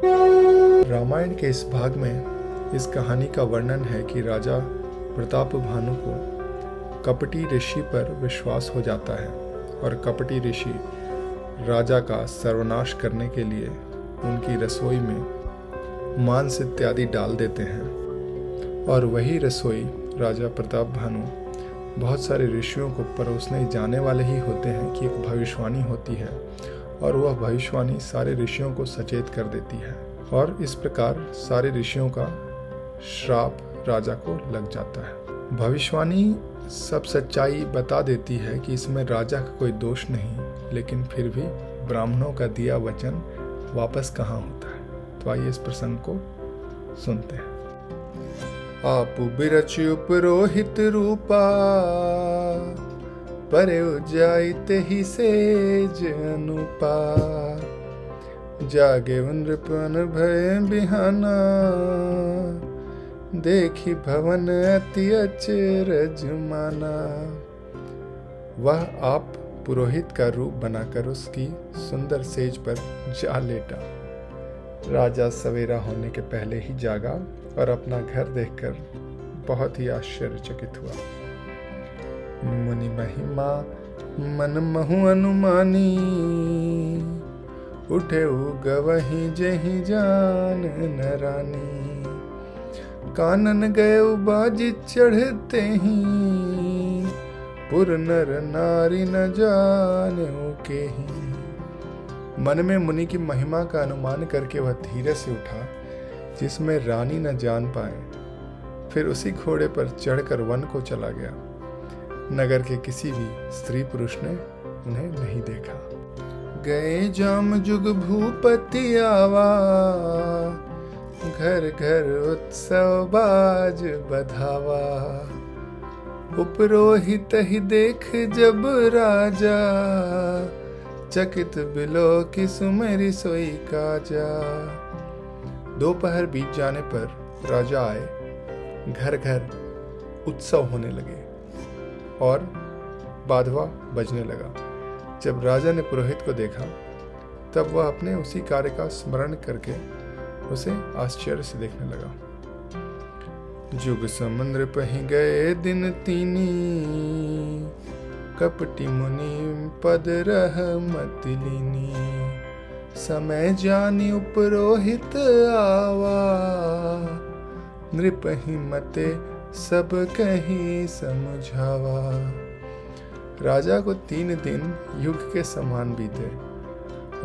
रामायण के इस भाग में इस कहानी का वर्णन है कि राजा प्रताप भानु को कपटी ऋषि पर विश्वास हो जाता है और कपटी ऋषि राजा का सर्वनाश करने के लिए उनकी रसोई में मांस इत्यादि डाल देते हैं। और वही रसोई राजा प्रताप भानु बहुत सारे ऋषियों को परोसने जाने वाले ही होते हैं कि एक भविष्यवाणी होती है और वह भविष्यवाणी सारे ऋषियों को सचेत कर देती है और इस प्रकार सारे ऋषियों का श्राप राजा को लग जाता है। भविष्यवाणी सब सच्चाई बता देती है कि इसमें राजा का कोई दोष नहीं, लेकिन फिर भी ब्राह्मणों का दिया वचन वापस कहाँ होता है। तो आइए इस प्रसंग को सुनते हैं। आप बिरचु पुरोहित रूपा, परे उजाइत ही सेज अनुपा, जागे नृपन भय बिहाना, देखी भवन अति अचरज माना। वह आप पुरोहित का रूप बनाकर उसकी सुंदर सेज पर जा लेटा। राजा सवेरा होने के पहले ही जागा और अपना घर देखकर बहुत ही आश्चर्यचकित हुआ। मुनि महिमा मन महु अनुमानी, उठे गवही जही जान नरानी। कानन गए बाजी चढ़ते ही, पुर नर नारी न जाने के ही। मन में मुनि की महिमा का अनुमान करके वह धीरे से उठा जिसमें रानी न जान पाए। फिर उसी घोड़े पर चढ़कर वन को चला गया। नगर के किसी भी स्त्री पुरुष ने उन्हें नहीं देखा। गए जाम जुग भूपति आवा, घर घर उत्सव बाज बधावा। उपरोहित ही देख जब राजा, चकित बिलो की सुमेरी सोई काजा। दोपहर बीत जाने पर राजा आए। घर घर उत्सव होने लगे और बाधवा बजने लगा। जब राजा ने पुरोहित को देखा तब वह अपने उसी कार्य का स्मरण करके उसे आश्चर्य से देखने लगा। जुग समुद्र पही गए दिन तीनी, कपटी मुनि पद रह मत लीनी। समय जानी उपरोहित आवा, नृपहि मते सब कहीं समझावा। राजा को 3 दिन युग के समान बीते।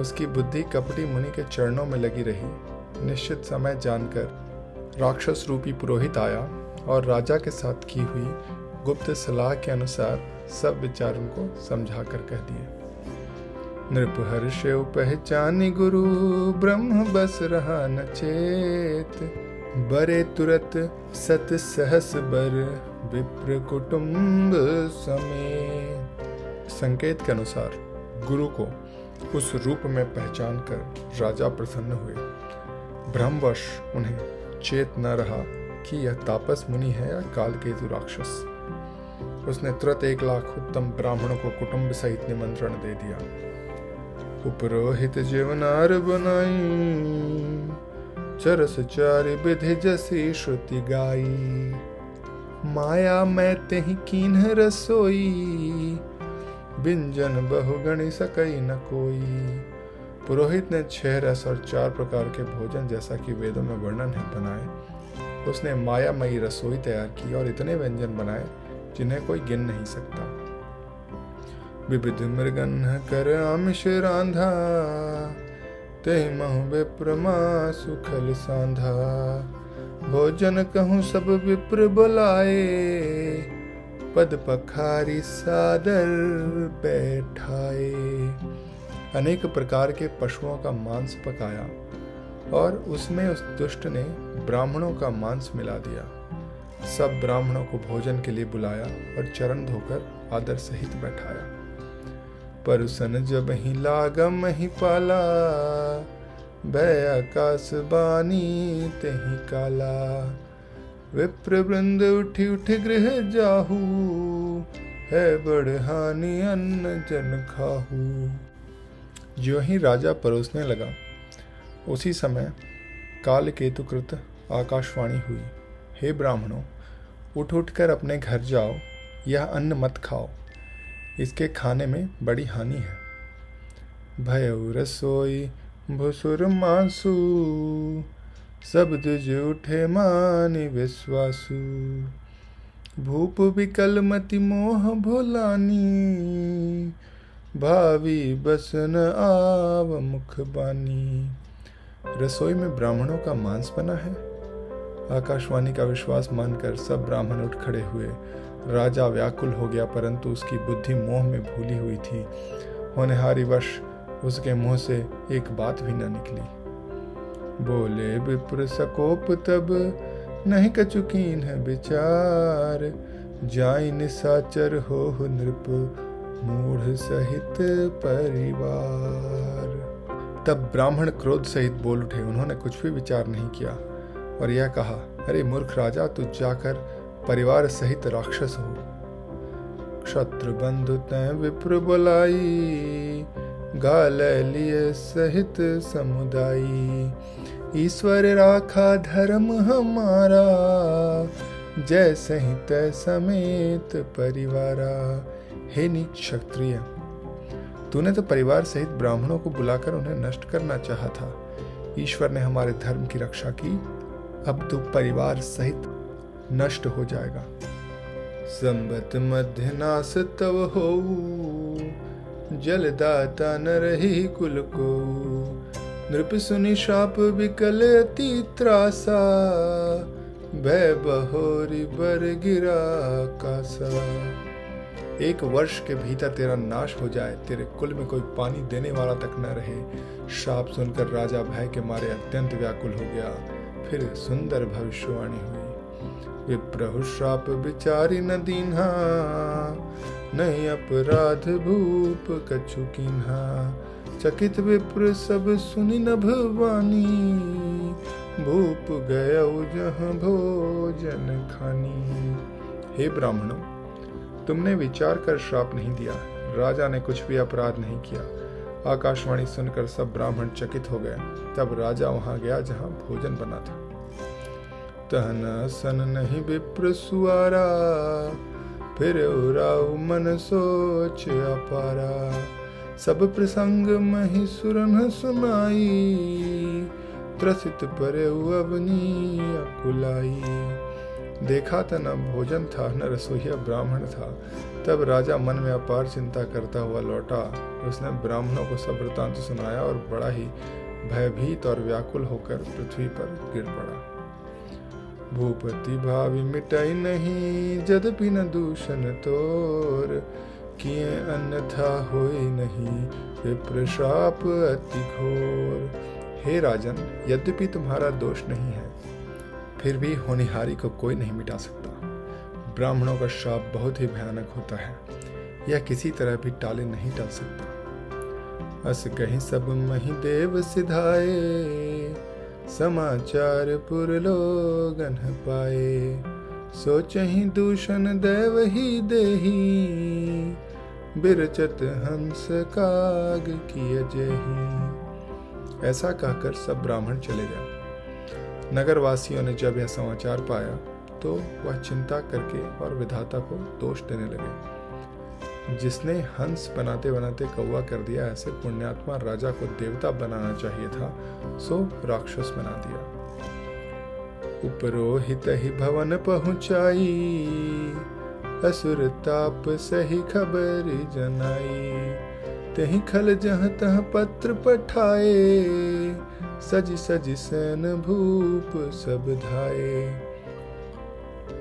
उसकी बुद्धि कपटी मुनि के चरणों में लगी रही। निश्चित समय जानकर राक्षस रूपी पुरोहित आया और राजा के साथ की हुई गुप्त सलाह के अनुसार सब विचार उनको समझा कर कह दिए। नृप हर्षेव पहचानी गुरु, ब्रह्म बस रहा न चेत। बरे तुरत सत सहस बर, विप्र कुटुंब समेत। संकेत के अनुसार गुरु को उस रूप में पहचान कर राजा प्रसन्न हुए। भ्रमवश उन्हें चेत न रहा कि यह तापस मुनि है या कालकेतु राक्षस। उसने तुरंत 1 लाख उत्तम ब्राह्मणों को कुटुंब सहित निमंत्रण दे दिया। उपरोहित जीवनार बनाई, चरस चारि विधि जसी श्रुति गाई। माया मैं तेहि कीन्ह रसोई, व्यंजन बहुगणि सकई न कोई। पुरोहित ने 6 रस और 4 प्रकार के भोजन जैसा कि वेदों में वर्णन है बनाए। उसने मायामयी रसोई तैयार की और इतने व्यंजन बनाए जिन्हें कोई गिन नहीं सकता। विविध मृगन कर आमिष रांधा, तेहि महु विप्र मासु खल सांधा। भोजन कहूँ सब विप्र बुलाए, पद पखारी सादर बैठाए। अनेक प्रकार के पशुओं का मांस पकाया और उसमें उस दुष्ट ने ब्राह्मणों का मांस मिला दिया। सब ब्राह्मणों को भोजन के लिए बुलाया और चरण धोकर आदर सहित बैठाया। परुसन जब ही लागम ही पाला, भय आकाश बानी तेहि काला। विप्र वृंद उठी उठी गृह जाहू, है बढ़हानि अन्न जन खाहू। जो ही राजा परोसने लगा उसी समय काल केतुकृत आकाशवाणी हुई, हे ब्राह्मणों, उठ उठकर अपने घर जाओ, यह अन्न मत खाओ, इसके खाने में बड़ी हानि है। भयउ रसोई भुसुर मासु, सब दुज उठे मानि विश्वासु। भूप विकल मति मोह भोलानी, भावी बसन आव मुख बानी। रसोई में ब्राह्मणों का मांस बना है। आकाशवाणी का विश्वास मानकर सब ब्राह्मण उठ खड़े हुए। राजा व्याकुल हो गया, परंतु उसकी बुद्धि मोह में भूली हुई थी। होनहारी वश उसके मुंह से एक बात भी न निकली। बोले विप्र सकोप तब, नहीं कचुकीन है विचार। जाई निशाचर हो नृप, मूढ़ सहित परिवार। तब ब्राह्मण क्रोध सहित बोल उठे। उन्होंने कुछ भी विचार नहीं किया और यह कहा, अरे मूर्ख राजा, तू जाकर परिवार सहित राक्षस हो। क्षत्र बंधु तैं विप्र बुलाई, गाल लिए सहित समुदायी। ईश्वर राखा धर्म हमारा, जैसे ही तै समेत परिवारा। हे नीच क्षत्रिय, तूने तो परिवार सहित ब्राह्मणों को बुलाकर उन्हें नष्ट करना चाहा था। ईश्वर ने हमारे धर्म की रक्षा की, अब तू परिवार सहित नष्ट हो जाएगा। संबत मध्य नास तव होऊ, जलदाता न रही कुल को। नृप सुनि शाप विकल अति त्रासा, भय बहोरी बर गिरा कासा। 1 वर्ष के भीतर तेरा नाश हो जाए, तेरे कुल में कोई पानी देने वाला तक न रहे। शाप सुनकर राजा भय के मारे अत्यंत व्याकुल हो गया। फिर सुंदर भविष्यवाणी हुई। विप्रहु श्राप विचारी न दीन्हा, नहीं अपराध भूप कछु कीन्हा। चकित विप्र सब सुनि नभवानी, भूप गयउ जहाँ भोजन खानी। हे ब्राह्मणों, तुमने विचार कर श्राप नहीं दिया, राजा ने कुछ भी अपराध नहीं किया। आकाशवाणी सुनकर सब ब्राह्मण चकित हो गए। तब राजा वहां गया जहां भोजन बना था। तहन सन नहीं विप्र सुआरा, फिर उराऊ मन सोच अपारा। सब प्रसंग मही सुरन सुनाई, त्रसित परे अवनी अकुलाई। देखा था न भोजन था, न रसोइया ब्राह्मण था। तब राजा मन में अपार चिंता करता हुआ लौटा। उसने ब्राह्मणों को सब वृतांत सुनाया और बड़ा ही भयभीत और व्याकुल होकर पृथ्वी पर गिर पड़ा। भूपति भावी मिटाई नहीं, यद्यपि न दूषण तोर। किए अन्यथा होई नहीं, विप्र शाप अति घोर। हे राजन, यद्यपि तुम्हारा दोष नहीं है, फिर भी होनहारी को कोई नहीं मिटा सकता। ब्राह्मणों का शाप बहुत ही भयानक होता है, यह किसी तरह भी टाले नहीं टल सकता। अस कहीं सब मही देव सिधाए, समाचार पुर लोगन पाए। सोचहि दूषण दैव ही देही, बिरचत हंस काग किय जेही। ऐसा कहकर सब ब्राह्मण चले गए। नगरवासियों ने जब यह समाचार पाया तो वह चिंता करके और विधाता को दोष देने लगे। जिसने हंस बनाते बनाते कौवा कर दिया, ऐसे पुण्यात्मा राजा को देवता बनाना चाहिए था, सो राक्षस बना दिया। उपरोहित ही भवन पहुंचाई, असुर ताप सही खबर जनाई। तहि खल जहाँ तहाँ पत्र पठाए, सज सज सैन भूप सब धाये।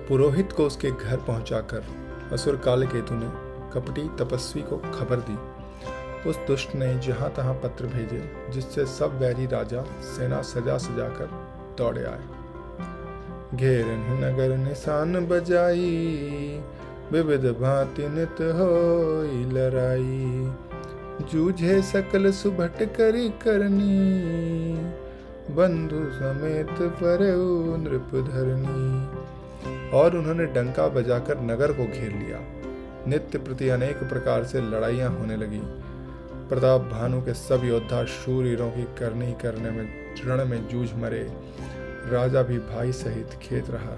पुरोहित को उसके घर पहुंचाकर असुर कालकेतु ने कपटी तपस्वी को खबर दी। उस दुष्ट ने जहां तहां पत्र भेजे, जिससे सब वैरी राजा सेना सजा सजाकर दौड़े आए। घेरन नगर निशान बजाई, विविध भांति नित होई लड़ाई। जूझे सकल सुभट करी करनी, बंधु समेत परेउ नृप धरनी। और उन्होंने डंका बजाकर नगर को घेर लिया। नित्य प्रति अनेक प्रकार से लड़ाइयां होने लगी। प्रताप भानु के सब योद्धा शूरवीरों की करनी करने में रण में जूझ मरे, राजा भी भाई सहित खेत रहा।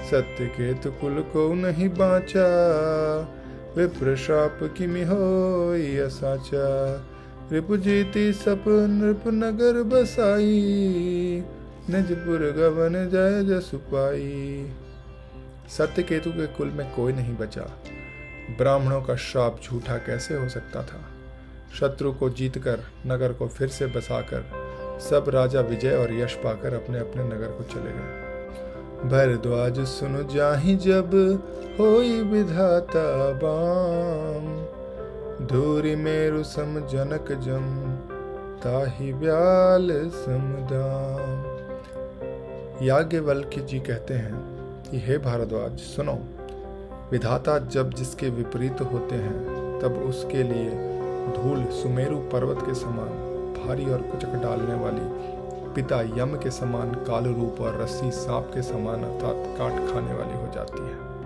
सत्यकेतु कुल को नहीं बाँचा, विप्र शाप किमि होई असाचा। रिपु जीति सप नृप नगर बसाई, निजपुर गवन जय जसु पाई। सत्यकेतु के कुल में कोई नहीं बचा। ब्राह्मणों का श्राप झूठा कैसे हो सकता था। शत्रु को जीतकर नगर को फिर से बसाकर सब राजा विजय और यश पाकर अपने अपने नगर को चले गए। भरद्वाज सुनु जाहि जब, होई विधाता बाम। धूरि मेरु सम जनक जम, ताहि व्याल समदाम। याज्ञवल्क्य जी कहते हैं कि हे भारद्वाज सुनो, विधाता जब जिसके विपरीत होते हैं तब उसके लिए धूल सुमेरु पर्वत के समान भारी और कुचक डालने वाली, पिता यम के समान काल रूप और रस्सी सांप के समान अर्थात काट खाने वाली हो जाती है।